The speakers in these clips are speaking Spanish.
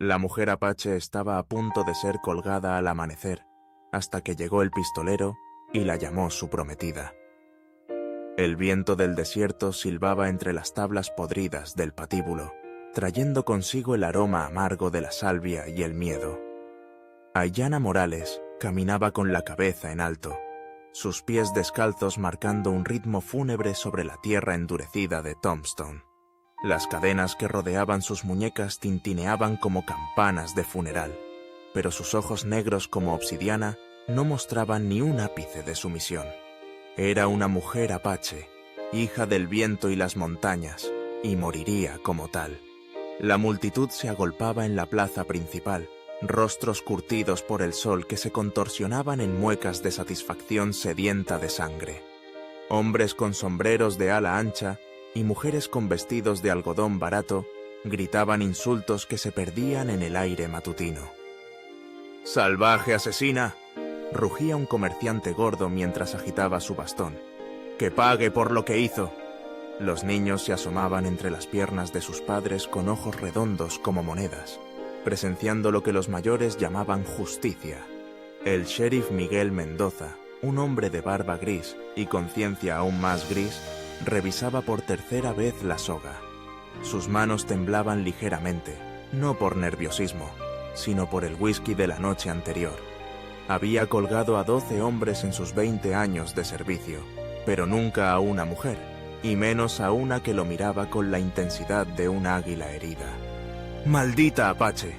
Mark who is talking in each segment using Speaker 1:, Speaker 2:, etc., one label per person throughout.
Speaker 1: La mujer apache estaba a punto de ser colgada al amanecer, hasta que llegó el pistolero y la llamó su prometida. El viento del desierto silbaba entre las tablas podridas del patíbulo, trayendo consigo el aroma amargo de la salvia y el miedo. Aiyana Morales caminaba con la cabeza en alto, sus pies descalzos marcando un ritmo fúnebre sobre la tierra endurecida de Tombstone. Las cadenas que rodeaban sus muñecas tintineaban como campanas de funeral, pero sus ojos negros como obsidiana no mostraban ni un ápice de sumisión. Era una mujer apache, hija del viento y las montañas, y moriría como tal. La multitud se agolpaba en la plaza principal, rostros curtidos por el sol que se contorsionaban en muecas de satisfacción sedienta de sangre. Hombres con sombreros de ala ancha y mujeres con vestidos de algodón barato gritaban insultos que se perdían en el aire matutino. ¡Salvaje asesina!, rugía un comerciante gordo mientras agitaba su bastón. ¡Que pague por lo que hizo! Los niños se asomaban entre las piernas de sus padres con ojos redondos como monedas, presenciando lo que los mayores llamaban justicia. El sheriff Miguel Mendoza, un hombre de barba gris y conciencia aún más gris, revisaba por tercera vez la soga. Sus manos temblaban ligeramente, no por nerviosismo, sino por el whisky de la noche anterior. Había colgado a 12 hombres en sus 20 años de servicio, pero nunca a una mujer, y menos a una que lo miraba con la intensidad de un águila herida. ¡Maldita apache!,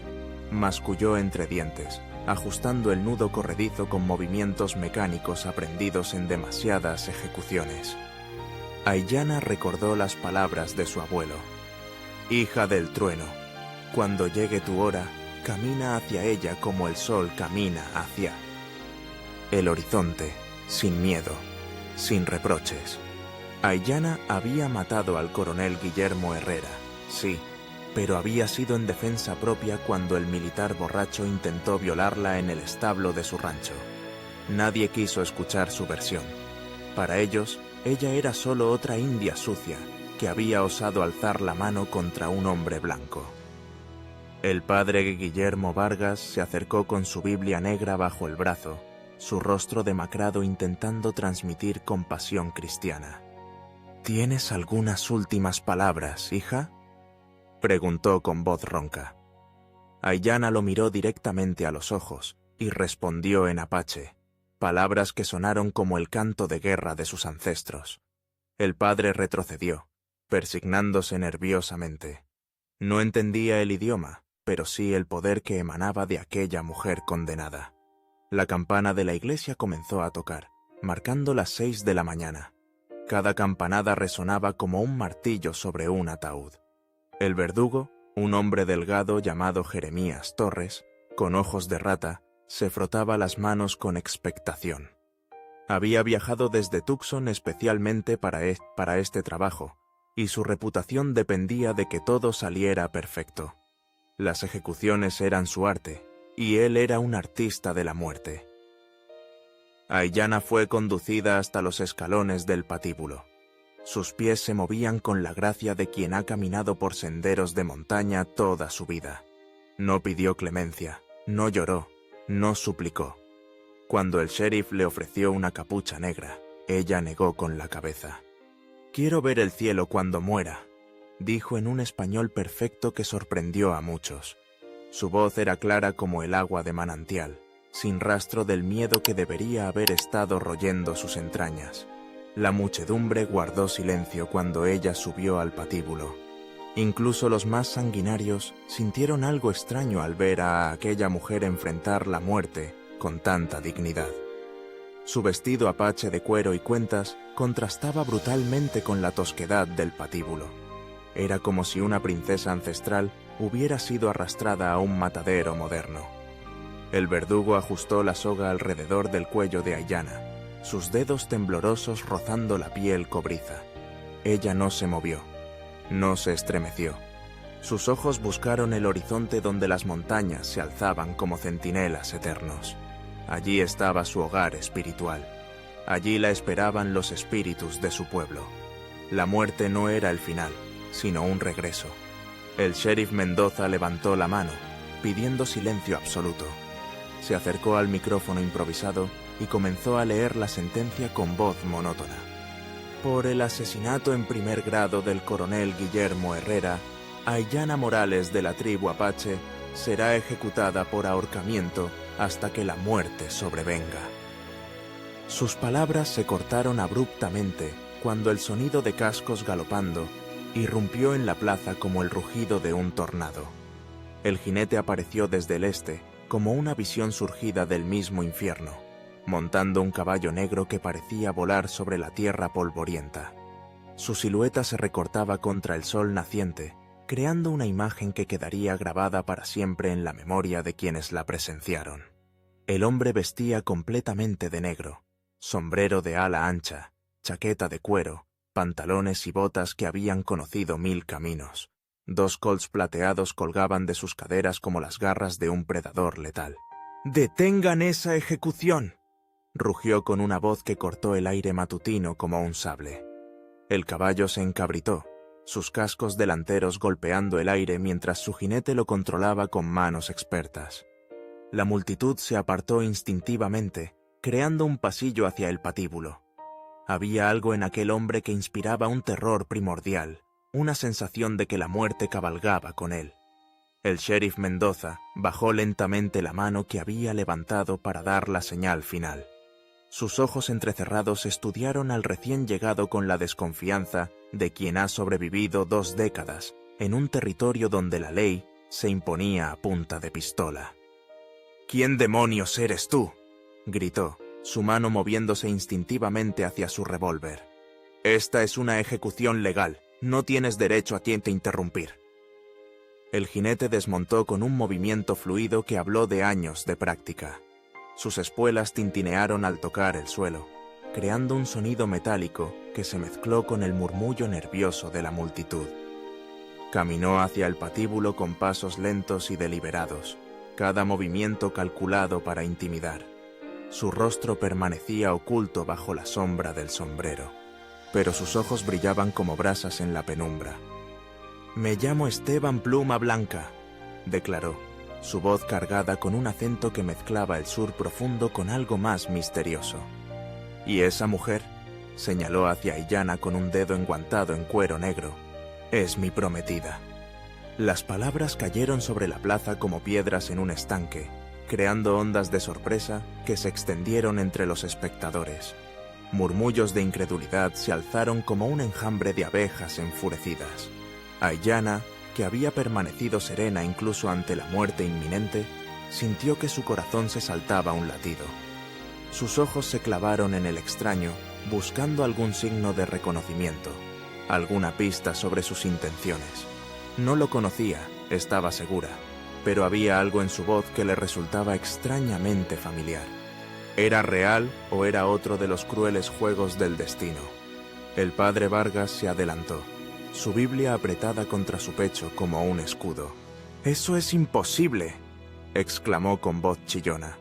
Speaker 1: masculló entre dientes, ajustando el nudo corredizo con movimientos mecánicos aprendidos en demasiadas ejecuciones. Aiyana recordó las palabras de su abuelo. Hija del trueno, cuando llegue tu hora, camina hacia ella como el sol camina hacia el horizonte, sin miedo, sin reproches. Aiyana había matado al coronel Guillermo Herrera, sí, pero había sido en defensa propia cuando el militar borracho intentó violarla en el establo de su rancho. Nadie quiso escuchar su versión. Para ellos, ella era solo otra india sucia que había osado alzar la mano contra un hombre blanco. El padre Guillermo Vargas se acercó con su Biblia negra bajo el brazo, su rostro demacrado intentando transmitir compasión cristiana. ¿Tienes algunas últimas palabras, hija?, preguntó con voz ronca. Aiyana lo miró directamente a los ojos y respondió en apache, palabras que sonaron como el canto de guerra de sus ancestros. El padre retrocedió, persignándose nerviosamente. No entendía el idioma, pero sí el poder que emanaba de aquella mujer condenada. La campana de la iglesia comenzó a tocar, marcando las 6 de la mañana. Cada campanada resonaba como un martillo sobre un ataúd. El verdugo, un hombre delgado llamado Jeremías Torres, con ojos de rata, se frotaba las manos con expectación. Había viajado desde Tucson especialmente para este trabajo, y su reputación dependía de que todo saliera perfecto. Las ejecuciones eran su arte, y él era un artista de la muerte. Aiyana fue conducida hasta los escalones del patíbulo. Sus pies se movían con la gracia de quien ha caminado por senderos de montaña toda su vida. No pidió clemencia, no lloró, no suplicó. Cuando el sheriff le ofreció una capucha negra, ella negó con la cabeza. «Quiero ver el cielo cuando muera», dijo en un español perfecto que sorprendió a muchos. Su voz era clara como el agua de manantial, sin rastro del miedo que debería haber estado royendo sus entrañas. La muchedumbre guardó silencio cuando ella subió al patíbulo. Incluso los más sanguinarios sintieron algo extraño al ver a aquella mujer enfrentar la muerte con tanta dignidad. Su vestido apache de cuero y cuentas contrastaba brutalmente con la tosquedad del patíbulo. Era como si una princesa ancestral hubiera sido arrastrada a un matadero moderno. El verdugo ajustó la soga alrededor del cuello de Aiyana, sus dedos temblorosos rozando la piel cobriza. Ella no se movió, no se estremeció. Sus ojos buscaron el horizonte donde las montañas se alzaban como centinelas eternos. Allí estaba su hogar espiritual. Allí la esperaban los espíritus de su pueblo. La muerte no era el final, sino un regreso. El sheriff Mendoza levantó la mano, pidiendo silencio absoluto. Se acercó al micrófono improvisado y comenzó a leer la sentencia con voz monótona. Por el asesinato en primer grado del coronel Guillermo Herrera, Aiyana Morales de la tribu Apache será ejecutada por ahorcamiento hasta que la muerte sobrevenga. Sus palabras se cortaron abruptamente cuando el sonido de cascos galopando irrumpió en la plaza como el rugido de un tornado. El jinete apareció desde el este como una visión surgida del mismo infierno, montando un caballo negro que parecía volar sobre la tierra polvorienta. Su silueta se recortaba contra el sol naciente, creando una imagen que quedaría grabada para siempre en la memoria de quienes la presenciaron. El hombre vestía completamente de negro, sombrero de ala ancha, chaqueta de cuero, pantalones y botas que habían conocido 1000 caminos. 2 colts plateados colgaban de sus caderas como las garras de un predador letal. «¡Detengan esa ejecución!», rugió con una voz que cortó el aire matutino como un sable. El caballo se encabritó, sus cascos delanteros golpeando el aire mientras su jinete lo controlaba con manos expertas. La multitud se apartó instintivamente, creando un pasillo hacia el patíbulo. Había algo en aquel hombre que inspiraba un terror primordial, una sensación de que la muerte cabalgaba con él. El sheriff Mendoza bajó lentamente la mano que había levantado para dar la señal final. Sus ojos entrecerrados estudiaron al recién llegado con la desconfianza de quien ha sobrevivido 2 décadas en un territorio donde la ley se imponía a punta de pistola. «¿Quién demonios eres tú?», gritó, su mano moviéndose instintivamente hacia su revólver. «Esta es una ejecución legal. No tienes derecho a quien te interrumpir». El jinete desmontó con un movimiento fluido que habló de años de práctica. Sus espuelas tintinearon al tocar el suelo, creando un sonido metálico que se mezcló con el murmullo nervioso de la multitud. Caminó hacia el patíbulo con pasos lentos y deliberados, cada movimiento calculado para intimidar. Su rostro permanecía oculto bajo la sombra del sombrero, pero sus ojos brillaban como brasas en la penumbra. «Me llamo Esteban Pluma Blanca», declaró, su voz cargada con un acento que mezclaba el sur profundo con algo más misterioso. «¿Y esa mujer?», señaló hacia Aiyana con un dedo enguantado en cuero negro. «Es mi prometida». Las palabras cayeron sobre la plaza como piedras en un estanque, creando ondas de sorpresa que se extendieron entre los espectadores. Murmullos de incredulidad se alzaron como un enjambre de abejas enfurecidas. Aiyana, que había permanecido serena incluso ante la muerte inminente, sintió que su corazón se saltaba un latido. Sus ojos se clavaron en el extraño, buscando algún signo de reconocimiento, alguna pista sobre sus intenciones. No lo conocía, estaba segura, pero había algo en su voz que le resultaba extrañamente familiar. ¿Era real o era otro de los crueles juegos del destino? El padre Vargas se adelantó, su Biblia apretada contra su pecho como un escudo. «¡Eso es imposible!», exclamó con voz chillona.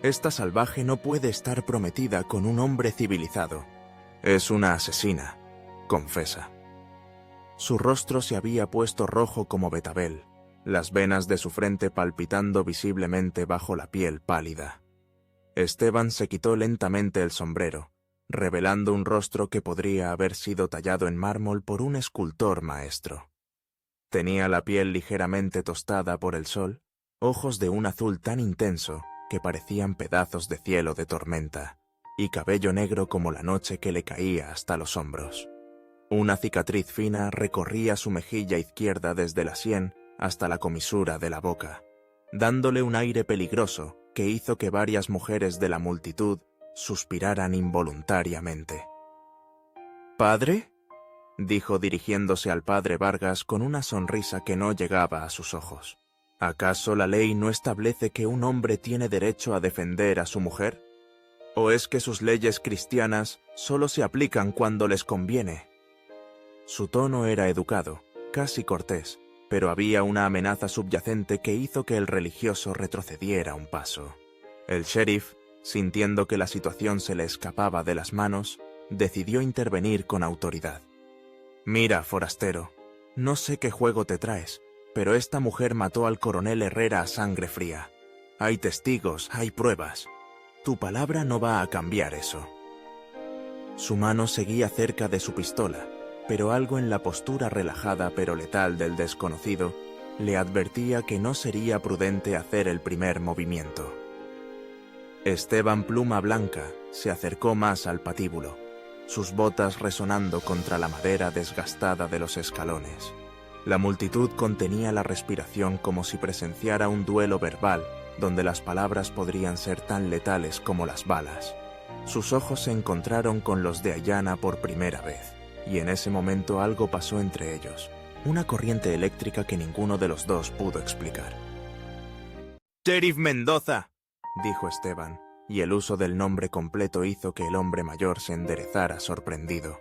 Speaker 1: «Esta salvaje no puede estar prometida con un hombre civilizado. Es una asesina», confesa. Su rostro se había puesto rojo como betabel, las venas de su frente palpitando visiblemente bajo la piel pálida. Esteban se quitó lentamente el sombrero, revelando un rostro que podría haber sido tallado en mármol por un escultor maestro. Tenía la piel ligeramente tostada por el sol, ojos de un azul tan intenso que parecían pedazos de cielo de tormenta, y cabello negro como la noche que le caía hasta los hombros. Una cicatriz fina recorría su mejilla izquierda desde la sien hasta la comisura de la boca, dándole un aire peligroso que hizo que varias mujeres de la multitud suspiraran involuntariamente. «¿Padre?», dijo dirigiéndose al padre Vargas con una sonrisa que no llegaba a sus ojos. ¿Acaso la ley no establece que un hombre tiene derecho a defender a su mujer? ¿O es que sus leyes cristianas solo se aplican cuando les conviene? Su tono era educado, casi cortés, pero había una amenaza subyacente que hizo que el religioso retrocediera un paso. El sheriff, sintiendo que la situación se le escapaba de las manos, decidió intervenir con autoridad. «Mira, forastero, no sé qué juego te traes, pero esta mujer mató al coronel Herrera a sangre fría. Hay testigos, hay pruebas. Tu palabra no va a cambiar eso. Su mano seguía cerca de su pistola, pero algo en la postura relajada pero letal del desconocido le advertía que no sería prudente hacer el primer movimiento. Esteban Pluma Blanca se acercó más al patíbulo, sus botas resonando contra la madera desgastada de los escalones. La multitud contenía la respiración como si presenciara un duelo verbal donde las palabras podrían ser tan letales como las balas. Sus ojos se encontraron con los de Aiyana por primera vez, y en ese momento algo pasó entre ellos, una corriente eléctrica que ninguno de los dos pudo explicar. «Sheriff Mendoza», dijo Esteban, y el uso del nombre completo hizo que el hombre mayor se enderezara sorprendido.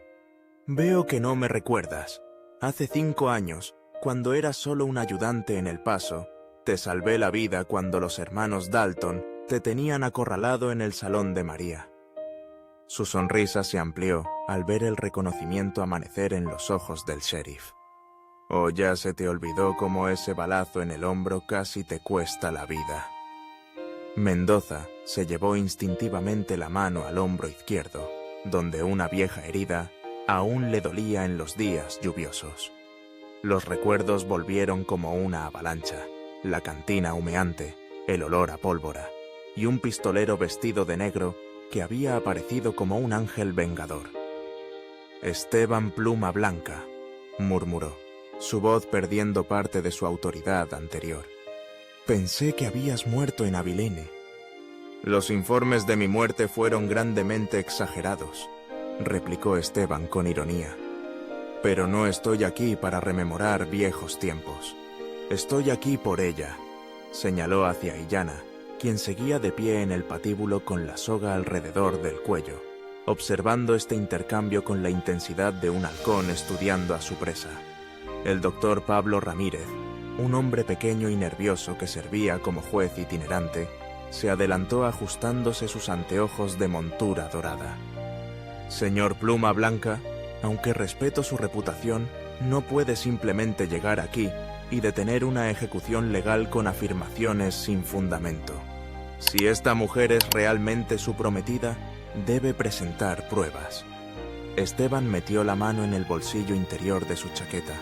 Speaker 1: «Veo que no me recuerdas. Hace 5 años, cuando eras solo un ayudante en El Paso, te salvé la vida cuando los hermanos Dalton te tenían acorralado en el salón de María». Su sonrisa se amplió al ver el reconocimiento amanecer en los ojos del sheriff. «¿O ya se te olvidó cómo ese balazo en el hombro casi te cuesta la vida?» Mendoza se llevó instintivamente la mano al hombro izquierdo, donde una vieja herida aún le dolía en los días lluviosos. Los recuerdos volvieron como una avalancha, la cantina humeante, el olor a pólvora, y un pistolero vestido de negro que había aparecido como un ángel vengador. «Esteban Pluma Blanca», murmuró, su voz perdiendo parte de su autoridad anterior. «Pensé que habías muerto en Abilene». «Los informes de mi muerte fueron grandemente exagerados», replicó Esteban con ironía. «Pero no estoy aquí para rememorar viejos tiempos. Estoy aquí por ella», señaló hacia Aiyana, quien seguía de pie en el patíbulo con la soga alrededor del cuello, observando este intercambio con la intensidad de un halcón estudiando a su presa. El doctor Pablo Ramírez, un hombre pequeño y nervioso que servía como juez itinerante, se adelantó ajustándose sus anteojos de montura dorada. «Señor Pluma Blanca, aunque respeto su reputación, no puede simplemente llegar aquí y detener una ejecución legal con afirmaciones sin fundamento. Si esta mujer es realmente su prometida, debe presentar pruebas». Esteban metió la mano en el bolsillo interior de su chaqueta,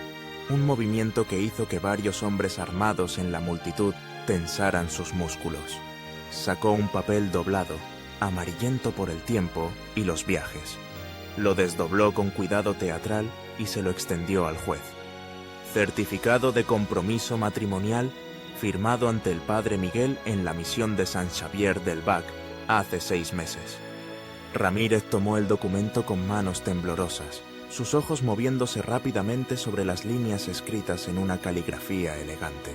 Speaker 1: un movimiento que hizo que varios hombres armados en la multitud tensaran sus músculos. Sacó un papel doblado, amarillento por el tiempo y los viajes. Lo desdobló con cuidado teatral y se lo extendió al juez. «Certificado de compromiso matrimonial firmado ante el padre Miguel en la misión de San Xavier del Bac hace 6 meses». Ramírez tomó el documento con manos temblorosas, sus ojos moviéndose rápidamente sobre las líneas escritas en una caligrafía elegante.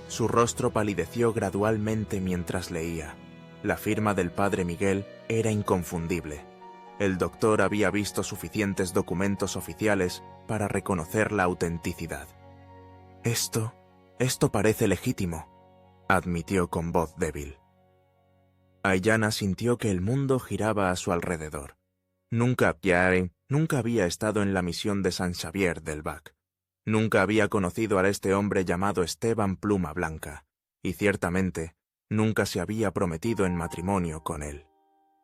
Speaker 1: Su rostro palideció gradualmente mientras leía. La firma del padre Miguel era inconfundible. El doctor había visto suficientes documentos oficiales para reconocer la autenticidad. Esto parece legítimo», admitió con voz débil. Aiyana sintió que el mundo giraba a su alrededor. Nunca había estado en la misión de San Xavier del Bac. Nunca había conocido a este hombre llamado Esteban Pluma Blanca, y ciertamente nunca se había prometido en matrimonio con él.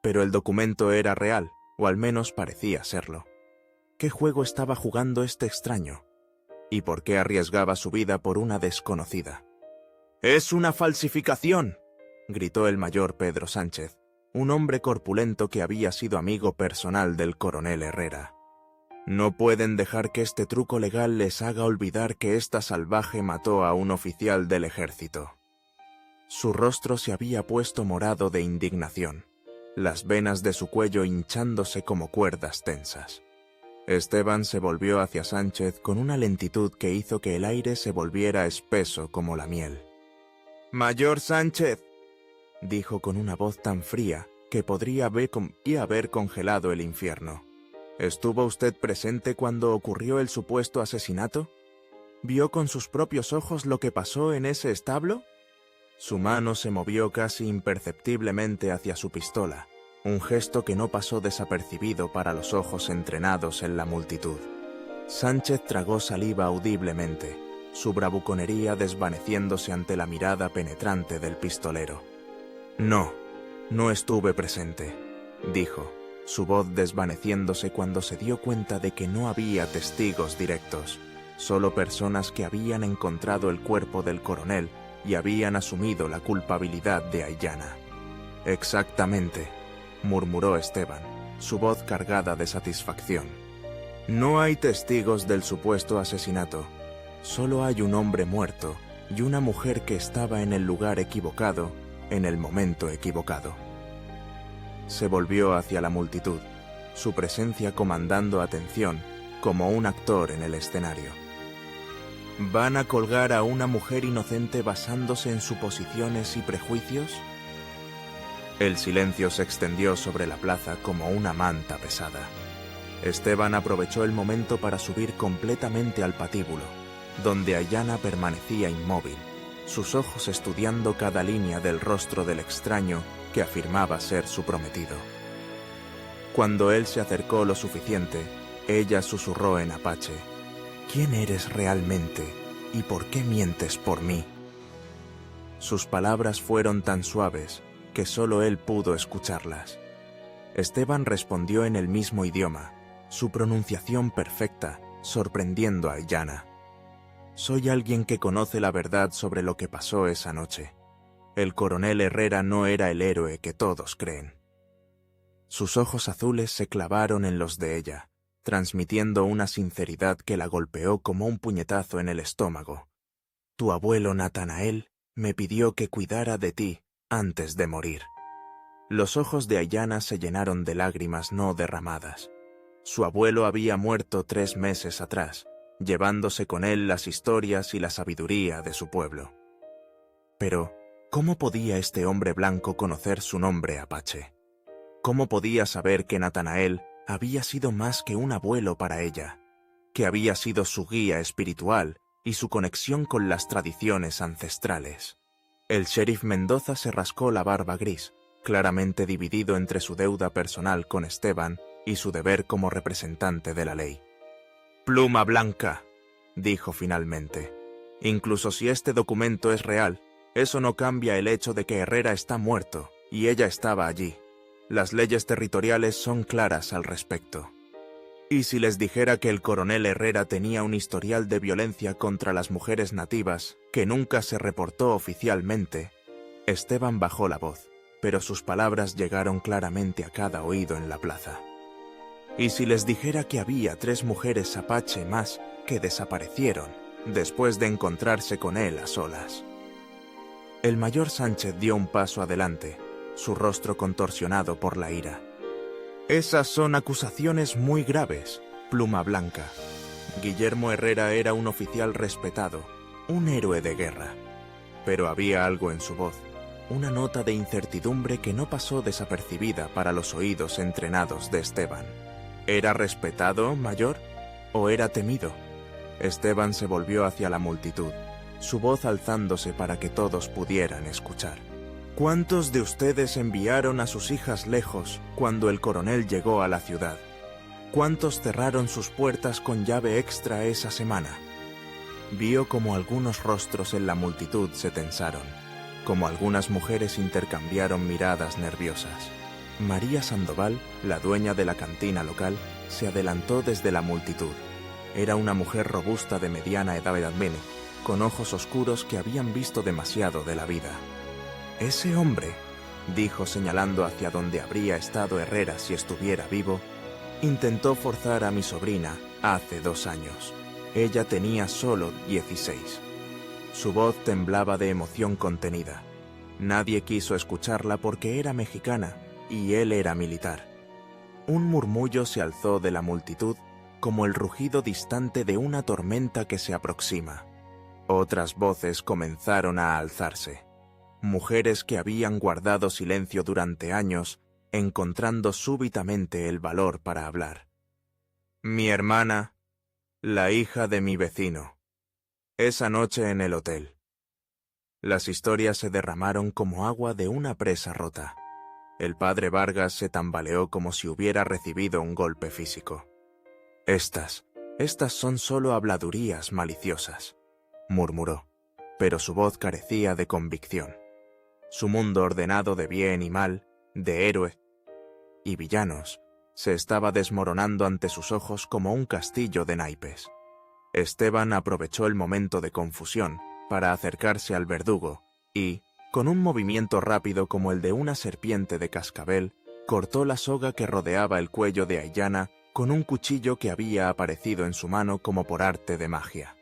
Speaker 1: Pero el documento era real, o al menos parecía serlo. ¿Qué juego estaba jugando este extraño? ¿Y por qué arriesgaba su vida por una desconocida? «¡Es una falsificación!», gritó el mayor Pedro Sánchez, un hombre corpulento que había sido amigo personal del coronel Herrera. «No pueden dejar que este truco legal les haga olvidar que esta salvaje mató a un oficial del ejército». Su rostro se había puesto morado de indignación, las venas de su cuello hinchándose como cuerdas tensas. Esteban se volvió hacia Sánchez con una lentitud que hizo que el aire se volviera espeso como la miel. «Mayor Sánchez», dijo con una voz tan fría que podría haber congelado el infierno. «¿Estuvo usted presente cuando ocurrió el supuesto asesinato? ¿Vio con sus propios ojos lo que pasó en ese establo?» Su mano se movió casi imperceptiblemente hacia su pistola, un gesto que no pasó desapercibido para los ojos entrenados en la multitud. Sánchez tragó saliva audiblemente, su bravuconería desvaneciéndose ante la mirada penetrante del pistolero. «No, no estuve presente», dijo, su voz desvaneciéndose cuando se dio cuenta de que no había testigos directos, solo personas que habían encontrado el cuerpo del coronel y habían asumido la culpabilidad de Aiyana. «Exactamente», murmuró Esteban, su voz cargada de satisfacción. «No hay testigos del supuesto asesinato. Solo hay un hombre muerto y una mujer que estaba en el lugar equivocado, en el momento equivocado». Se volvió hacia la multitud, su presencia comandando atención, como un actor en el escenario. ¿Van a colgar a una mujer inocente basándose en suposiciones y prejuicios? El silencio se extendió sobre la plaza como una manta pesada. Esteban aprovechó el momento para subir completamente al patíbulo, donde Aiyana permanecía inmóvil, sus ojos estudiando cada línea del rostro del extraño que afirmaba ser su prometido. Cuando él se acercó lo suficiente, ella susurró en apache: «¿Quién eres realmente y por qué mientes por mí?». Sus palabras fueron tan suaves que solo él pudo escucharlas. Esteban respondió en el mismo idioma, su pronunciación perfecta, sorprendiendo a Aiyana. «Soy alguien que conoce la verdad sobre lo que pasó esa noche. El coronel Herrera no era el héroe que todos creen». Sus ojos azules se clavaron en los de ella, transmitiendo una sinceridad que la golpeó como un puñetazo en el estómago. «Tu abuelo Natanael me pidió que cuidara de ti antes de morir». Los ojos de Aiyana se llenaron de lágrimas no derramadas. Su abuelo había muerto 3 meses atrás, llevándose con él las historias y la sabiduría de su pueblo. Pero, ¿cómo podía este hombre blanco conocer su nombre apache? ¿Cómo podía saber que Natanael había sido más que un abuelo para ella, que había sido su guía espiritual y su conexión con las tradiciones ancestrales? El sheriff Mendoza se rascó la barba gris, claramente dividido entre su deuda personal con Esteban y su deber como representante de la ley. «Pluma blanca», dijo finalmente. «Incluso si este documento es real, eso no cambia el hecho de que Herrera está muerto y ella estaba allí. Las leyes territoriales son claras al respecto. ¿Y si les dijera que el coronel Herrera tenía un historial de violencia contra las mujeres nativas que nunca se reportó oficialmente?» Esteban bajó la voz, pero sus palabras llegaron claramente a cada oído en la plaza. «¿Y si les dijera que había 3 mujeres apache más que desaparecieron después de encontrarse con él a solas?» El mayor Sánchez dio un paso adelante, su rostro contorsionado por la ira. «Esas son acusaciones muy graves, pluma blanca. Guillermo Herrera era un oficial respetado, un héroe de guerra. Pero había algo en su voz, una nota de incertidumbre que no pasó desapercibida para los oídos entrenados de Esteban. ¿Era respetado, mayor? ¿O era temido?» Esteban se volvió hacia la multitud, su voz alzándose para que todos pudieran escuchar. «¿Cuántos de ustedes enviaron a sus hijas lejos cuando el coronel llegó a la ciudad? ¿Cuántos cerraron sus puertas con llave extra esa semana?» Vio como algunos rostros en la multitud se tensaron, como algunas mujeres intercambiaron miradas nerviosas. María Sandoval, la dueña de la cantina local, se adelantó desde la multitud. Era una mujer robusta de mediana edad, con ojos oscuros que habían visto demasiado de la vida. «Ese hombre», dijo señalando hacia donde habría estado Herrera si estuviera vivo, «intentó forzar a mi sobrina hace 2 años. Ella tenía solo 16. Su voz temblaba de emoción contenida. Nadie quiso escucharla porque era mexicana y él era militar. Un murmullo se alzó de la multitud como el rugido distante de una tormenta que se aproxima. Otras voces comenzaron a alzarse. Mujeres que habían guardado silencio durante años, encontrando súbitamente el valor para hablar. «Mi hermana, la hija de mi vecino. Esa noche en el hotel». Las historias se derramaron como agua de una presa rota. El padre Vargas se tambaleó como si hubiera recibido un golpe físico. Estas son solo habladurías maliciosas. murmuró, pero su voz carecía de convicción. Su mundo ordenado de bien y mal, de héroes y villanos, se estaba desmoronando ante sus ojos como un castillo de naipes. Esteban aprovechó el momento de confusión para acercarse al verdugo y, con un movimiento rápido como el de una serpiente de cascabel, cortó la soga que rodeaba el cuello de Aiyana con un cuchillo que había aparecido en su mano como por arte de magia.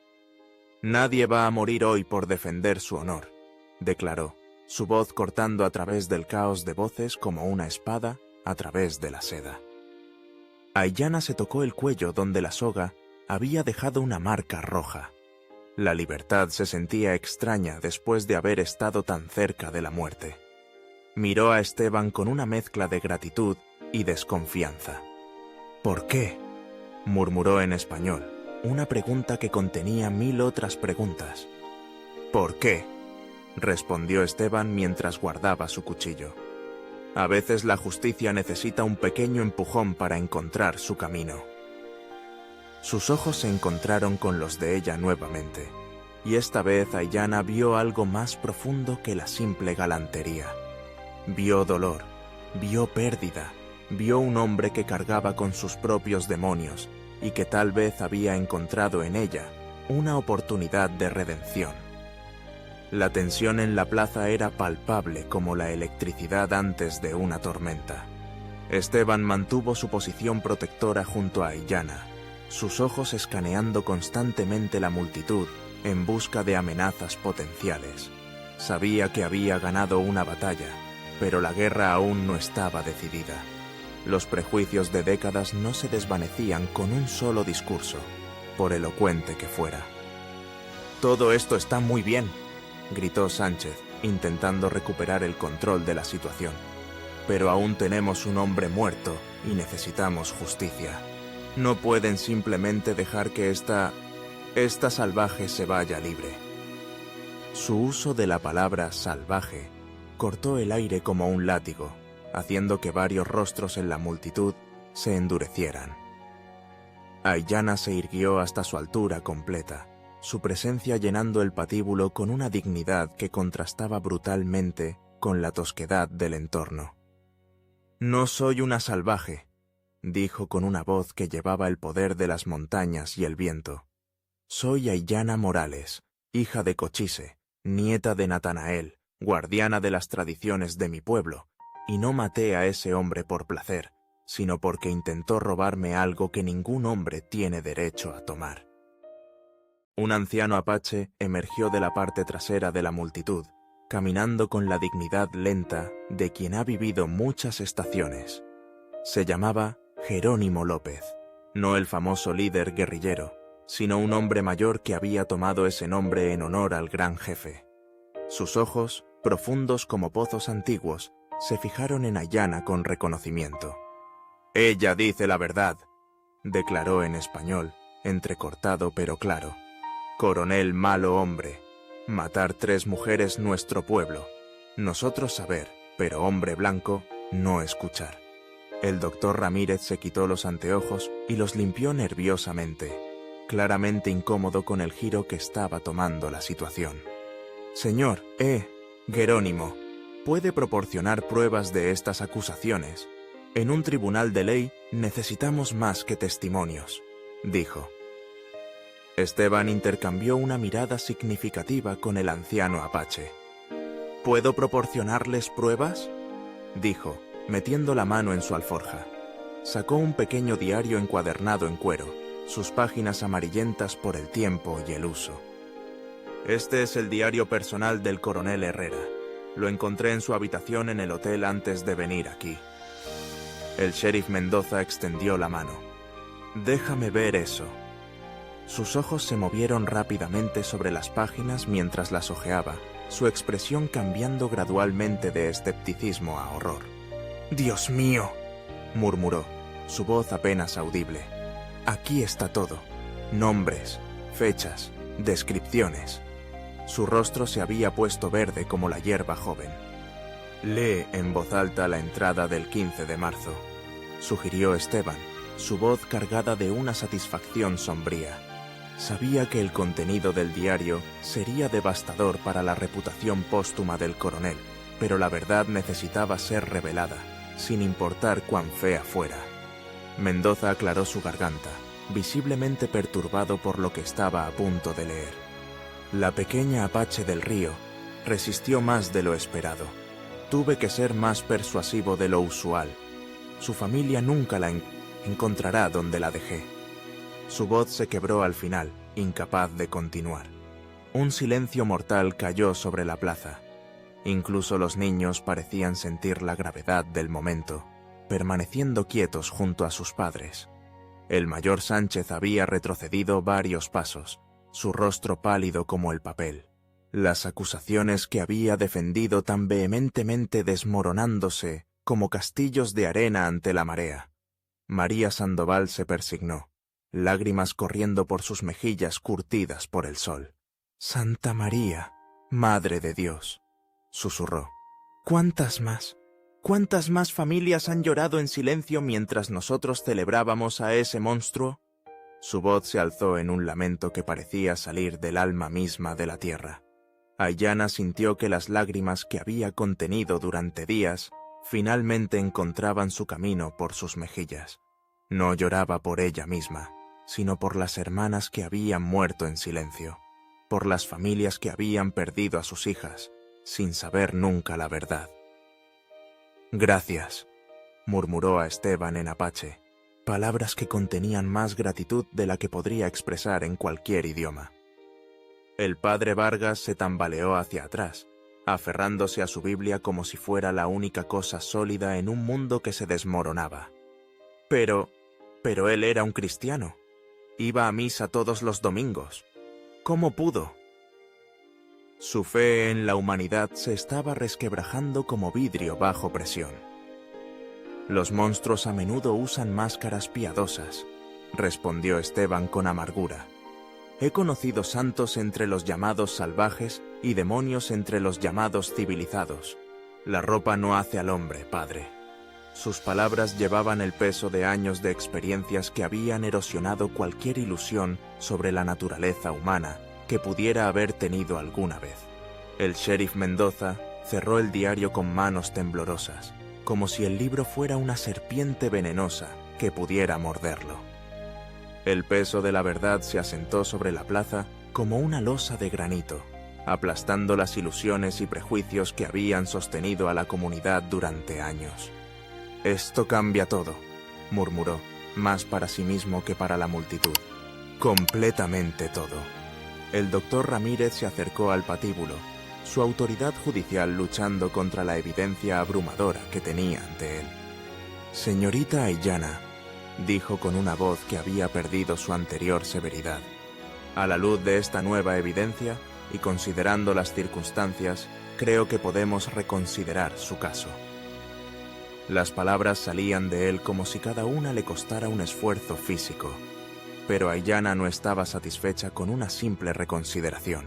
Speaker 1: «Nadie va a morir hoy por defender su honor», declaró, su voz cortando a través del caos de voces como una espada a través de la seda. Aiyana se tocó el cuello donde la soga había dejado una marca roja. La libertad se sentía extraña después de haber estado tan cerca de la muerte. Miró a Esteban con una mezcla de gratitud y desconfianza. «¿Por qué?», murmuró en español, una pregunta que contenía 1000 otras preguntas. «¿Por qué?», respondió Esteban mientras guardaba su cuchillo. «A veces la justicia necesita un pequeño empujón para encontrar su camino». Sus ojos se encontraron con los de ella nuevamente, y esta vez Aiyana vio algo más profundo que la simple galantería. Vio dolor, vio pérdida, vio un hombre que cargaba con sus propios demonios y que tal vez había encontrado en ella una oportunidad de redención. La tensión en la plaza era palpable como la electricidad antes de una tormenta. Esteban mantuvo su posición protectora junto a Aiyana, sus ojos escaneando constantemente la multitud en busca de amenazas potenciales. Sabía que había ganado una batalla, pero la guerra aún no estaba decidida. Los prejuicios de décadas no se desvanecían con un solo discurso, por elocuente que fuera. «Todo esto está muy bien», gritó Sánchez, intentando recuperar el control de la situación. «Pero aún tenemos un hombre muerto y necesitamos justicia. No pueden simplemente dejar que esta salvaje se vaya libre». Su uso de la palabra salvaje cortó el aire como un látigo, haciendo que varios rostros en la multitud se endurecieran. Aiyana se irguió hasta su altura completa, su presencia llenando el patíbulo con una dignidad que contrastaba brutalmente con la tosquedad del entorno. «No soy una salvaje», dijo con una voz que llevaba el poder de las montañas y el viento. «Soy Aiyana Morales, hija de Cochise, nieta de Natanael, guardiana de las tradiciones de mi pueblo, y no maté a ese hombre por placer, sino porque intentó robarme algo que ningún hombre tiene derecho a tomar». Un anciano apache emergió de la parte trasera de la multitud, caminando con la dignidad lenta de quien ha vivido muchas estaciones. Se llamaba Jerónimo López, no el famoso líder guerrillero, sino un hombre mayor que había tomado ese nombre en honor al gran jefe. Sus ojos, profundos como pozos antiguos, se fijaron en Aiyana con reconocimiento. «Ella dice la verdad», declaró en español, entrecortado pero claro. «Coronel malo hombre, matar 3 mujeres nuestro pueblo. Nosotros saber, pero hombre blanco, no escuchar». El doctor Ramírez se quitó los anteojos y los limpió nerviosamente, claramente incómodo con el giro que estaba tomando la situación. «Señor, Jerónimo, ¿puede proporcionar pruebas de estas acusaciones? En un tribunal de ley necesitamos más que testimonios», dijo. Esteban intercambió una mirada significativa con el anciano apache. «¿Puedo proporcionarles pruebas?», dijo, metiendo la mano en su alforja. Sacó un pequeño diario encuadernado en cuero, sus páginas amarillentas por el tiempo y el uso. «Este es el diario personal del coronel Herrera. Lo encontré en su habitación en el hotel antes de venir aquí». El sheriff Mendoza extendió la mano. «Déjame ver eso». Sus ojos se movieron rápidamente sobre las páginas mientras las hojeaba, su expresión cambiando gradualmente de escepticismo a horror. «Dios mío», murmuró, su voz apenas audible. «Aquí está todo. Nombres, fechas, descripciones». Su rostro se había puesto verde como la hierba joven. «Lee en voz alta la entrada del 15 de marzo», sugirió Esteban, su voz cargada de una satisfacción sombría. Sabía que el contenido del diario sería devastador para la reputación póstuma del coronel, pero la verdad necesitaba ser revelada, sin importar cuán fea fuera. Mendoza aclaró su garganta, visiblemente perturbado por lo que estaba a punto de leer. La pequeña Apache del río resistió más de lo esperado. Tuve que ser más persuasivo de lo usual. Su familia nunca la encontrará donde la dejé. Su voz se quebró al final, incapaz de continuar. Un silencio mortal cayó sobre la plaza. Incluso los niños parecían sentir la gravedad del momento, permaneciendo quietos junto a sus padres. El mayor Sánchez había retrocedido varios pasos, su rostro pálido como el papel. Las acusaciones que había defendido tan vehementemente desmoronándose como castillos de arena ante la marea. María Sandoval se persignó, lágrimas corriendo por sus mejillas curtidas por el sol. «Santa María, Madre de Dios», susurró. «¿Cuántas más? ¿Cuántas más familias han llorado en silencio mientras nosotros celebrábamos a ese monstruo?» Su voz se alzó en un lamento que parecía salir del alma misma de la tierra. Aiyana sintió que las lágrimas que había contenido durante días finalmente encontraban su camino por sus mejillas. No lloraba por ella misma, sino por las hermanas que habían muerto en silencio, por las familias que habían perdido a sus hijas, sin saber nunca la verdad. «Gracias», murmuró a Esteban en apache, palabras que contenían más gratitud de la que podría expresar en cualquier idioma. El padre Vargas se tambaleó hacia atrás, aferrándose a su Biblia como si fuera la única cosa sólida en un mundo que se desmoronaba. Pero él era un cristiano. Iba a misa todos los domingos. ¿Cómo pudo? Su fe en la humanidad se estaba resquebrajando como vidrio bajo presión. «Los monstruos a menudo usan máscaras piadosas», respondió Esteban con amargura. «He conocido santos entre los llamados salvajes y demonios entre los llamados civilizados. La ropa no hace al hombre, padre». Sus palabras llevaban el peso de años de experiencias que habían erosionado cualquier ilusión sobre la naturaleza humana que pudiera haber tenido alguna vez. El sheriff Mendoza cerró el diario con manos temblorosas, como si el libro fuera una serpiente venenosa que pudiera morderlo. El peso de la verdad se asentó sobre la plaza como una losa de granito, aplastando las ilusiones y prejuicios que habían sostenido a la comunidad durante años. «Esto cambia todo», murmuró, más para sí mismo que para la multitud. «Completamente todo». El doctor Ramírez se acercó al patíbulo, su autoridad judicial luchando contra la evidencia abrumadora que tenía ante él. «Señorita Aiyana», dijo con una voz que había perdido su anterior severidad, «a la luz de esta nueva evidencia, y considerando las circunstancias, creo que podemos reconsiderar su caso». Las palabras salían de él como si cada una le costara un esfuerzo físico, pero Aiyana no estaba satisfecha con una simple reconsideración.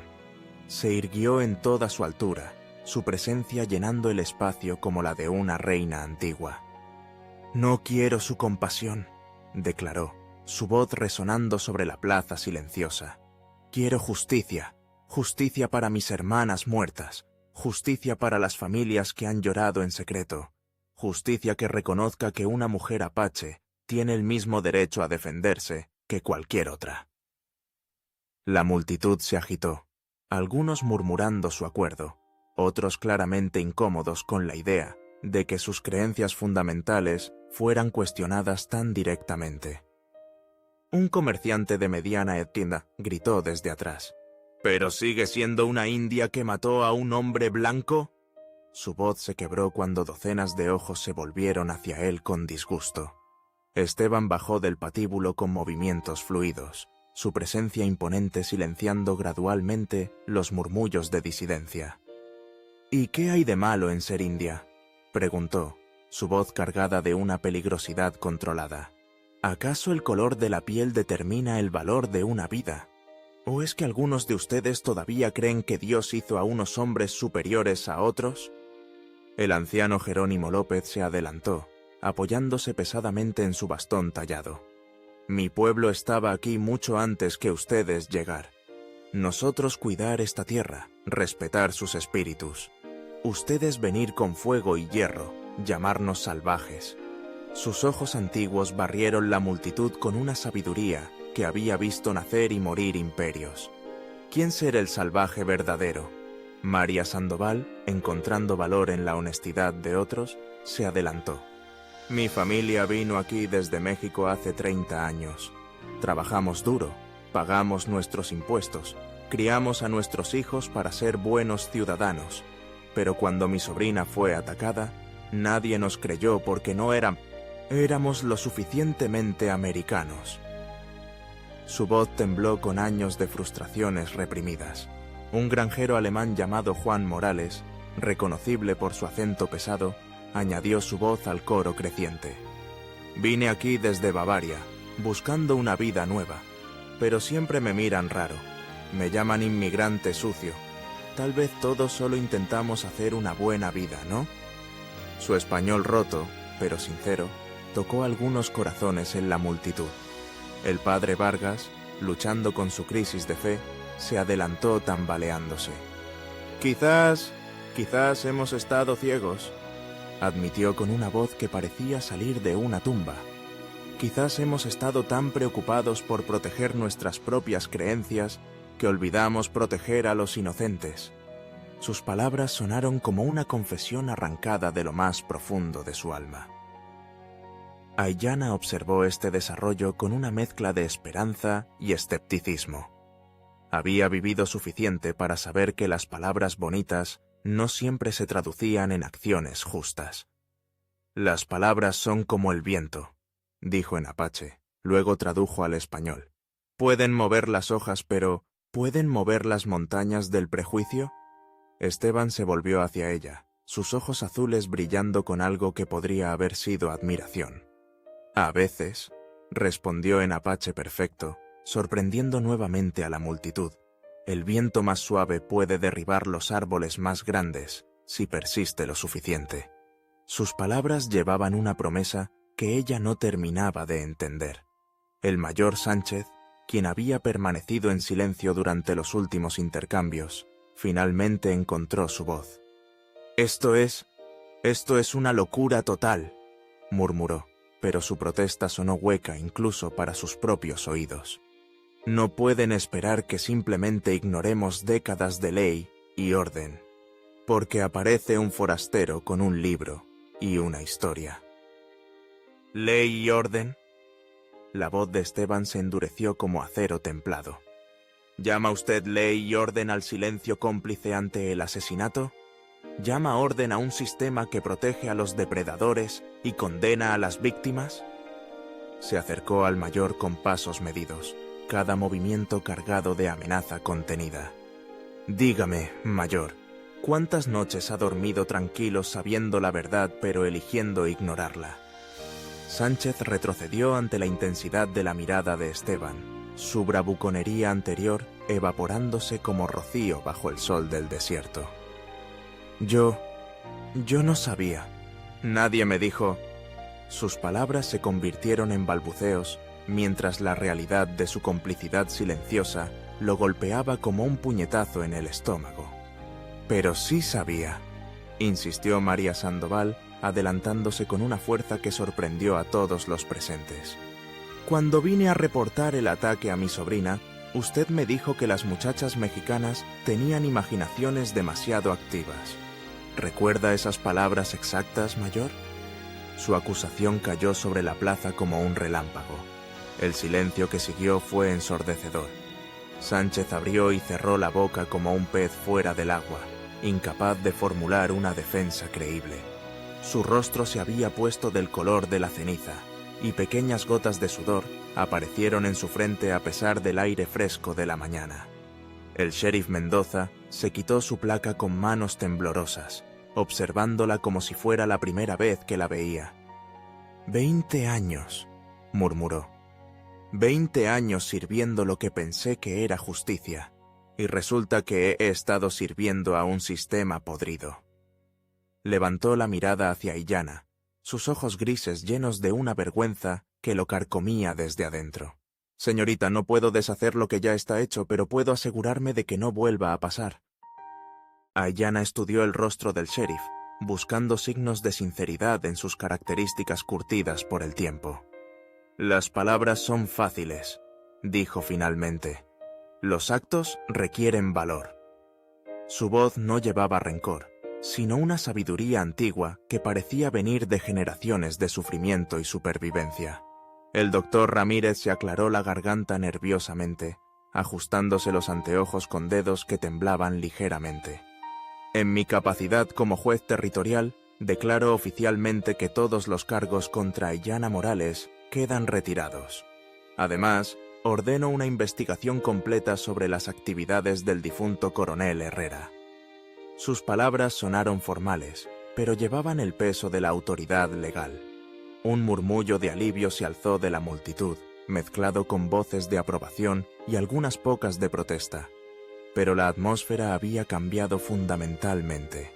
Speaker 1: Se irguió en toda su altura, su presencia llenando el espacio como la de una reina antigua. «No quiero su compasión», declaró, su voz resonando sobre la plaza silenciosa. «Quiero justicia, justicia para mis hermanas muertas, justicia para las familias que han llorado en secreto, justicia que reconozca que una mujer apache tiene el mismo derecho a defenderse que cualquier otra». La multitud se agitó, algunos murmurando su acuerdo, otros claramente incómodos con la idea de que sus creencias fundamentales fueran cuestionadas tan directamente. Un comerciante de mediana edad gritó desde atrás: «¿Pero sigue siendo una india que mató a un hombre blanco?». Su voz se quebró cuando docenas de ojos se volvieron hacia él con disgusto. Esteban bajó del patíbulo con movimientos fluidos, su presencia imponente silenciando gradualmente los murmullos de disidencia. «¿Y qué hay de malo en ser india?», preguntó, su voz cargada de una peligrosidad controlada. «¿Acaso el color de la piel determina el valor de una vida? ¿O es que algunos de ustedes todavía creen que Dios hizo a unos hombres superiores a otros?». El anciano Jerónimo López se adelantó, apoyándose pesadamente en su bastón tallado. Mi pueblo estaba aquí mucho antes que ustedes llegar. Nosotros cuidar esta tierra, respetar sus espíritus. Ustedes venir con fuego y hierro, llamarnos salvajes. Sus ojos antiguos barrieron la multitud con una sabiduría que había visto nacer y morir imperios. ¿Quién será el salvaje verdadero? María Sandoval, encontrando valor en la honestidad de otros, se adelantó. Mi familia vino aquí desde México hace 30 años. Trabajamos duro, pagamos nuestros impuestos, criamos a nuestros hijos para ser buenos ciudadanos. Pero cuando mi sobrina fue atacada, nadie nos creyó porque no éramos lo suficientemente americanos. Su voz tembló con años de frustraciones reprimidas. Un granjero alemán llamado Juan Morales, reconocible por su acento pesado, añadió su voz al coro creciente. Vine aquí desde Bavaria, buscando una vida nueva, pero siempre me miran raro. Me llaman inmigrante sucio. Tal vez todos solo intentamos hacer una buena vida, ¿no? Su español roto, pero sincero, tocó algunos corazones en la multitud. El padre Vargas, luchando con su crisis de fe, se adelantó tambaleándose. Quizás hemos estado ciegos, admitió con una voz que parecía salir de una tumba. Quizás hemos estado tan preocupados por proteger nuestras propias creencias que olvidamos proteger a los inocentes. Sus palabras sonaron como una confesión arrancada de lo más profundo de su alma. Aiyana observó este desarrollo con una mezcla de esperanza y escepticismo. Había vivido suficiente para saber que las palabras bonitas no siempre se traducían en acciones justas. Las palabras son como el viento, dijo en apache, luego tradujo al español. Pueden mover las hojas, pero ¿pueden mover las montañas del prejuicio? Esteban se volvió hacia ella, sus ojos azules brillando con algo que podría haber sido admiración. A veces, respondió en apache perfecto, sorprendiendo nuevamente a la multitud. El viento más suave puede derribar los árboles más grandes si persiste lo suficiente. Sus palabras llevaban una promesa que ella no terminaba de entender. El mayor Sánchez, quien había permanecido en silencio durante los últimos intercambios, finalmente encontró su voz. Esto es una locura total, murmuró, pero su protesta sonó hueca incluso para sus propios oídos. No pueden esperar que simplemente ignoremos décadas de ley y orden, porque aparece un forastero con un libro y una historia. ¿Ley y orden? La voz de Esteban se endureció como acero templado. ¿Llama usted ley y orden al silencio cómplice ante el asesinato? ¿Llama orden a un sistema que protege a los depredadores y condena a las víctimas? Se acercó al mayor con pasos medidos, cada movimiento cargado de amenaza contenida. Dígame, mayor, ¿cuántas noches ha dormido tranquilo sabiendo la verdad pero eligiendo ignorarla? Sánchez retrocedió ante la intensidad de la mirada de Esteban, su bravuconería anterior evaporándose como rocío bajo el sol del desierto. Yo no sabía. Nadie me dijo. Sus palabras se convirtieron en balbuceos, mientras la realidad de su complicidad silenciosa lo golpeaba como un puñetazo en el estómago. Pero sí sabía, insistió María Sandoval, adelantándose con una fuerza que sorprendió a todos los presentes. Cuando vine a reportar el ataque a mi sobrina, usted me dijo que las muchachas mexicanas tenían imaginaciones demasiado activas. ¿Recuerda esas palabras exactas, mayor? Su acusación cayó sobre la plaza como un relámpago. El silencio que siguió fue ensordecedor. Sánchez abrió y cerró la boca como un pez fuera del agua, incapaz de formular una defensa creíble. Su rostro se había puesto del color de la ceniza, y pequeñas gotas de sudor aparecieron en su frente a pesar del aire fresco de la mañana. El sheriff Mendoza se quitó su placa con manos temblorosas, observándola como si fuera la primera vez que la veía. 20 años, murmuró. 20 años sirviendo lo que pensé que era justicia, y resulta que he estado sirviendo a un sistema podrido. Levantó la mirada hacia Aiyana, sus ojos grises llenos de una vergüenza que lo carcomía desde adentro. «Señorita, no puedo deshacer lo que ya está hecho, pero puedo asegurarme de que no vuelva a pasar». Aiyana estudió el rostro del sheriff, buscando signos de sinceridad en sus características curtidas por el tiempo. «Las palabras son fáciles», dijo finalmente. «Los actos requieren valor». Su voz no llevaba rencor, sino una sabiduría antigua que parecía venir de generaciones de sufrimiento y supervivencia. El doctor Ramírez se aclaró la garganta nerviosamente, ajustándose los anteojos con dedos que temblaban ligeramente. «En mi capacidad como juez territorial, declaro oficialmente que todos los cargos contra Aiyana Morales quedan retirados. Además, ordeno una investigación completa sobre las actividades del difunto coronel Herrera». Sus palabras sonaron formales, pero llevaban el peso de la autoridad legal. Un murmullo de alivio se alzó de la multitud, mezclado con voces de aprobación y algunas pocas de protesta. Pero la atmósfera había cambiado fundamentalmente.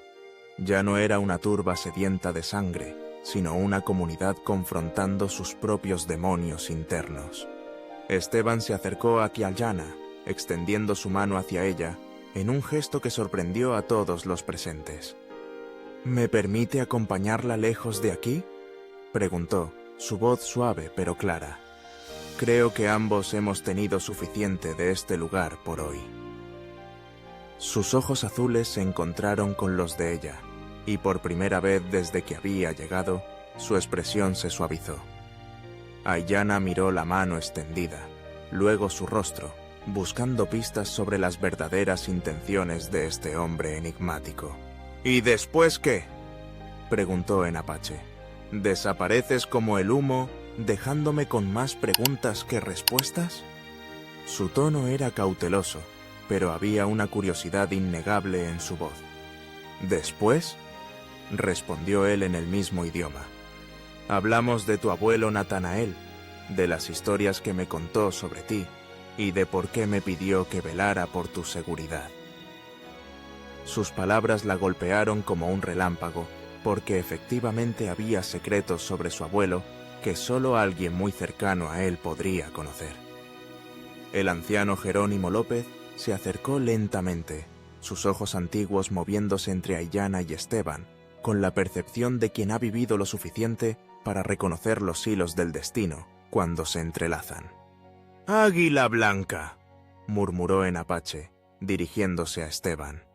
Speaker 1: Ya no era una turba sedienta de sangre, sino una comunidad confrontando sus propios demonios internos. Esteban se acercó hacia Aiyana, extendiendo su mano hacia ella, en un gesto que sorprendió a todos los presentes. «¿Me permite acompañarla lejos de aquí?», preguntó, su voz suave pero clara. «Creo que ambos hemos tenido suficiente de este lugar por hoy». Sus ojos azules se encontraron con los de ella, y por primera vez desde que había llegado, su expresión se suavizó. Aiyana miró la mano extendida, luego su rostro, buscando pistas sobre las verdaderas intenciones de este hombre enigmático. «¿Y después qué?», preguntó en apache. «¿Desapareces como el humo, dejándome con más preguntas que respuestas?» Su tono era cauteloso, pero había una curiosidad innegable en su voz. «¿Después?», respondió él en el mismo idioma. «Hablamos de tu abuelo Natanael, de las historias que me contó sobre ti, y de por qué me pidió que velara por tu seguridad». Sus palabras la golpearon como un relámpago, porque efectivamente había secretos sobre su abuelo que solo alguien muy cercano a él podría conocer. El anciano Jerónimo López se acercó lentamente, sus ojos antiguos moviéndose entre Aiyana y Esteban, con la percepción de quien ha vivido lo suficiente para reconocer los hilos del destino cuando se entrelazan. «Águila Blanca», murmuró en apache, dirigiéndose a Esteban.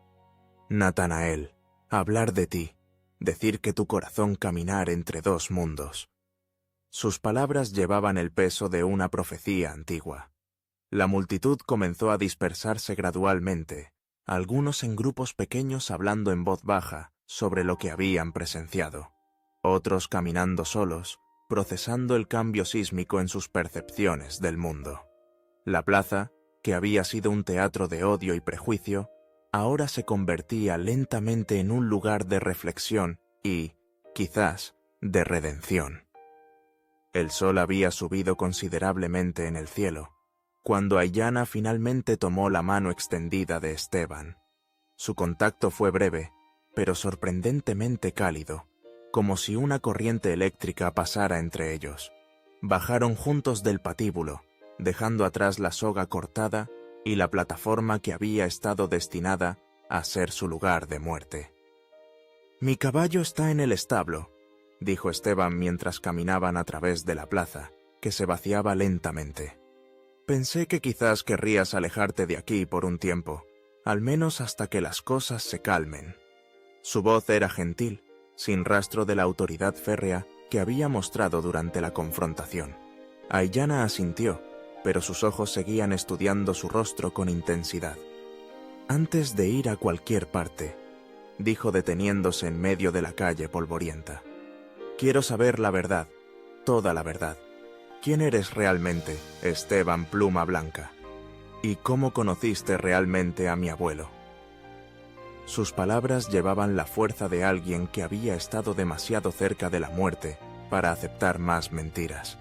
Speaker 1: «Natanael, hablar de ti, decir que tu corazón caminar entre dos mundos». Sus palabras llevaban el peso de una profecía antigua. La multitud comenzó a dispersarse gradualmente, algunos en grupos pequeños hablando en voz baja sobre lo que habían presenciado, otros caminando solos, procesando el cambio sísmico en sus percepciones del mundo. La plaza, que había sido un teatro de odio y prejuicio, ahora se convertía lentamente en un lugar de reflexión y, quizás, de redención. El sol había subido considerablemente en el cielo, cuando Aiyana finalmente tomó la mano extendida de Esteban. Su contacto fue breve, pero sorprendentemente cálido, como si una corriente eléctrica pasara entre ellos. Bajaron juntos del patíbulo, dejando atrás la soga cortada y la plataforma que había estado destinada a ser su lugar de muerte. «Mi caballo está en el establo», dijo Esteban mientras caminaban a través de la plaza, que se vaciaba lentamente. «Pensé que quizás querrías alejarte de aquí por un tiempo, al menos hasta que las cosas se calmen». Su voz era gentil, sin rastro de la autoridad férrea que había mostrado durante la confrontación. Aiyana asintió, pero sus ojos seguían estudiando su rostro con intensidad. «Antes de ir a cualquier parte», dijo deteniéndose en medio de la calle polvorienta, «quiero saber la verdad, toda la verdad. ¿Quién eres realmente, Esteban Pluma Blanca? ¿Y cómo conociste realmente a mi abuelo?» Sus palabras llevaban la fuerza de alguien que había estado demasiado cerca de la muerte para aceptar más mentiras.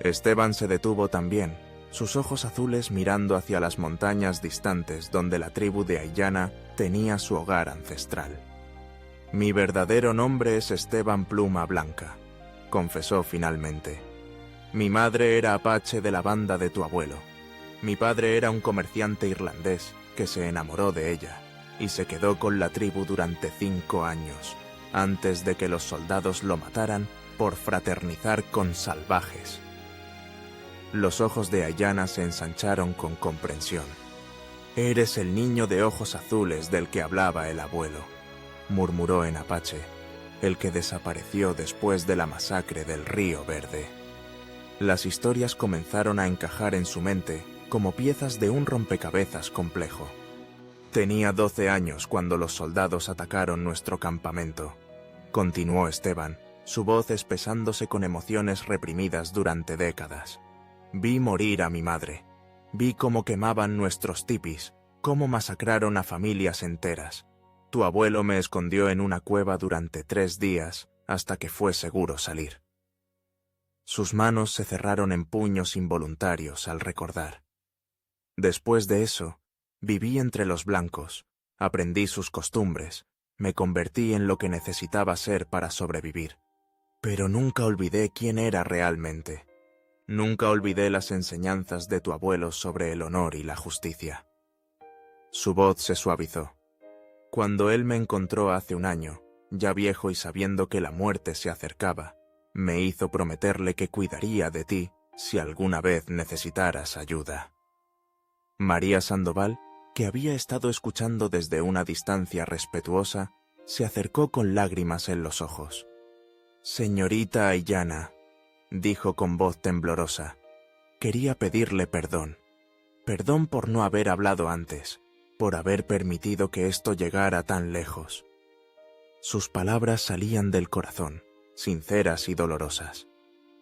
Speaker 1: Esteban se detuvo también, sus ojos azules mirando hacia las montañas distantes donde la tribu de Aiyana tenía su hogar ancestral. «Mi verdadero nombre es Esteban Pluma Blanca», confesó finalmente. Mi madre era apache de la banda de tu abuelo. Mi padre era un comerciante irlandés que se enamoró de ella y se quedó con la tribu durante 5 años, antes de que los soldados lo mataran por fraternizar con salvajes. Los ojos de Aiyana se ensancharon con comprensión. «Eres el niño de ojos azules del que hablaba el abuelo», murmuró en apache, el que desapareció después de la masacre del Río Verde. Las historias comenzaron a encajar en su mente como piezas de un rompecabezas complejo. Tenía 12 años cuando los soldados atacaron nuestro campamento, continuó Esteban, su voz espesándose con emociones reprimidas durante décadas. Vi morir a mi madre. Vi cómo quemaban nuestros tipis, cómo masacraron a familias enteras. Tu abuelo me escondió en una cueva durante 3 días hasta que fue seguro salir. Sus manos se cerraron en puños involuntarios al recordar. Después de eso, viví entre los blancos, aprendí sus costumbres, me convertí en lo que necesitaba ser para sobrevivir. Pero nunca olvidé quién era realmente. Nunca olvidé las enseñanzas de tu abuelo sobre el honor y la justicia. Su voz se suavizó. Cuando él me encontró hace 1 año, ya viejo y sabiendo que la muerte se acercaba, me hizo prometerle que cuidaría de ti si alguna vez necesitaras ayuda. María Sandoval, que había estado escuchando desde una distancia respetuosa, se acercó con lágrimas en los ojos. «Señorita Aiyana», dijo con voz temblorosa, «quería pedirle perdón. Perdón por no haber hablado antes, por haber permitido que esto llegara tan lejos». Sus palabras salían del corazón, sinceras y dolorosas.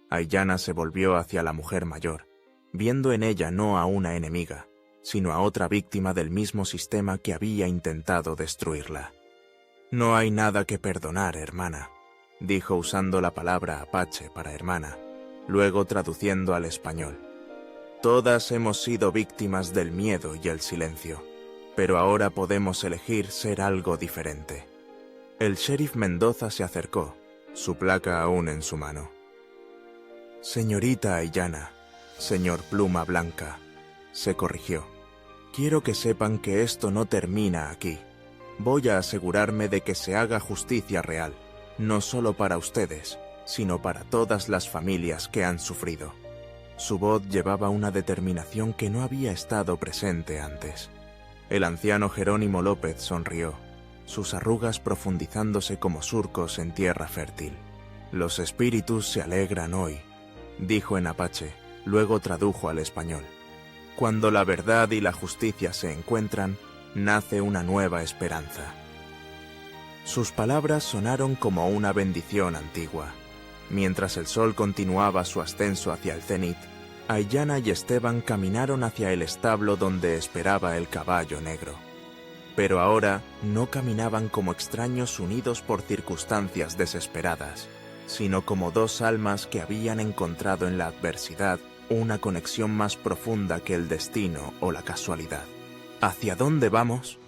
Speaker 1: Aiyana se volvió hacia la mujer mayor, viendo en ella no a una enemiga, sino a otra víctima del mismo sistema que había intentado destruirla. «No hay nada que perdonar, hermana», dijo usando la palabra apache para hermana, luego traduciendo al español. «Todas hemos sido víctimas del miedo y el silencio, pero ahora podemos elegir ser algo diferente». El sheriff Mendoza se acercó, su placa aún en su mano. «Señorita Aiyana, señor Pluma Blanca», se corrigió. «Quiero que sepan que esto no termina aquí. Voy a asegurarme de que se haga justicia real, no solo para ustedes, sino para todas las familias que han sufrido». Su voz llevaba una determinación que no había estado presente antes. El anciano Jerónimo López sonrió, sus arrugas profundizándose como surcos en tierra fértil. «Los espíritus se alegran hoy», dijo en apache, luego tradujo al español. «Cuando la verdad y la justicia se encuentran, nace una nueva esperanza». Sus palabras sonaron como una bendición antigua. Mientras el sol continuaba su ascenso hacia el cenit, Aiyana y Esteban caminaron hacia el establo donde esperaba el caballo negro. Pero ahora no caminaban como extraños unidos por circunstancias desesperadas, sino como 2 almas que habían encontrado en la adversidad una conexión más profunda que el destino o la casualidad. «¿Hacia dónde vamos?»,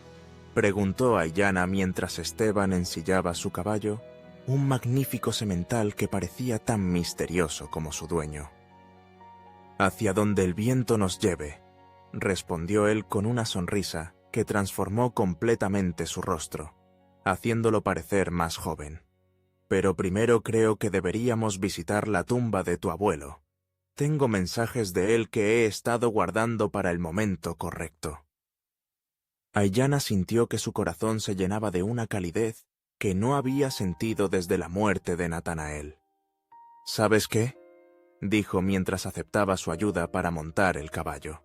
Speaker 1: preguntó Aiyana mientras Esteban ensillaba su caballo, un magnífico semental que parecía tan misterioso como su dueño. «Hacia donde el viento nos lleve», respondió él con una sonrisa que transformó completamente su rostro, haciéndolo parecer más joven. «Pero primero creo que deberíamos visitar la tumba de tu abuelo. Tengo mensajes de él que he estado guardando para el momento correcto». Aiyana sintió que su corazón se llenaba de una calidez que no había sentido desde la muerte de Natanael. «¿Sabes qué?», dijo mientras aceptaba su ayuda para montar el caballo.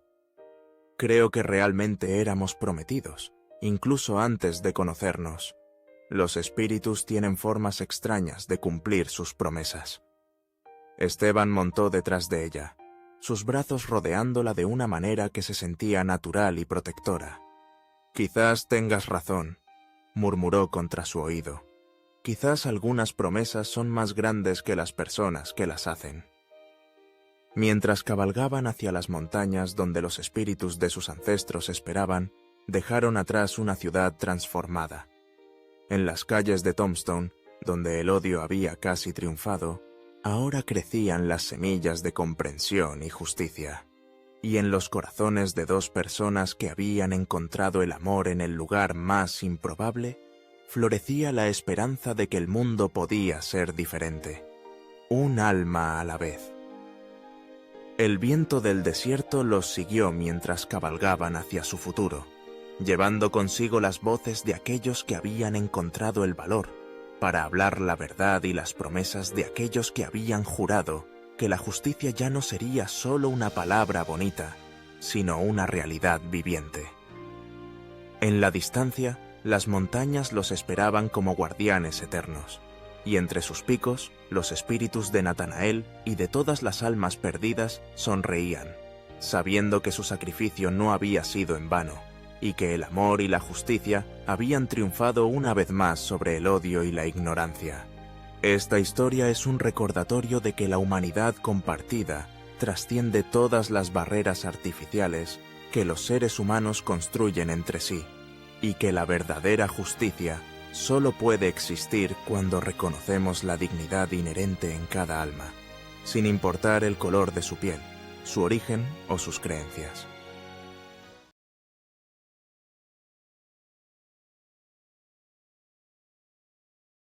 Speaker 1: «Creo que realmente éramos prometidos, incluso antes de conocernos. Los espíritus tienen formas extrañas de cumplir sus promesas». Esteban montó detrás de ella, sus brazos rodeándola de una manera que se sentía natural y protectora. «Quizás tengas razón», murmuró contra su oído. «Quizás algunas promesas son más grandes que las personas que las hacen». Mientras cabalgaban hacia las montañas donde los espíritus de sus ancestros esperaban, dejaron atrás una ciudad transformada. En las calles de Tombstone, donde el odio había casi triunfado, ahora crecían las semillas de comprensión y justicia, y en los corazones de dos personas que habían encontrado el amor en el lugar más improbable, florecía la esperanza de que el mundo podía ser diferente, un alma a la vez. El viento del desierto los siguió mientras cabalgaban hacia su futuro, llevando consigo las voces de aquellos que habían encontrado el valor para hablar la verdad y las promesas de aquellos que habían jurado que la justicia ya no sería solo una palabra bonita, sino una realidad viviente. En la distancia, las montañas los esperaban como guardianes eternos, y entre sus picos, los espíritus de Natanael y de todas las almas perdidas sonreían, sabiendo que su sacrificio no había sido en vano, y que el amor y la justicia habían triunfado una vez más sobre el odio y la ignorancia. Esta historia es un recordatorio de que la humanidad compartida trasciende todas las barreras artificiales que los seres humanos construyen entre sí, y que la verdadera justicia solo puede existir cuando reconocemos la dignidad inherente en cada alma, sin importar el color de su piel, su origen o sus creencias.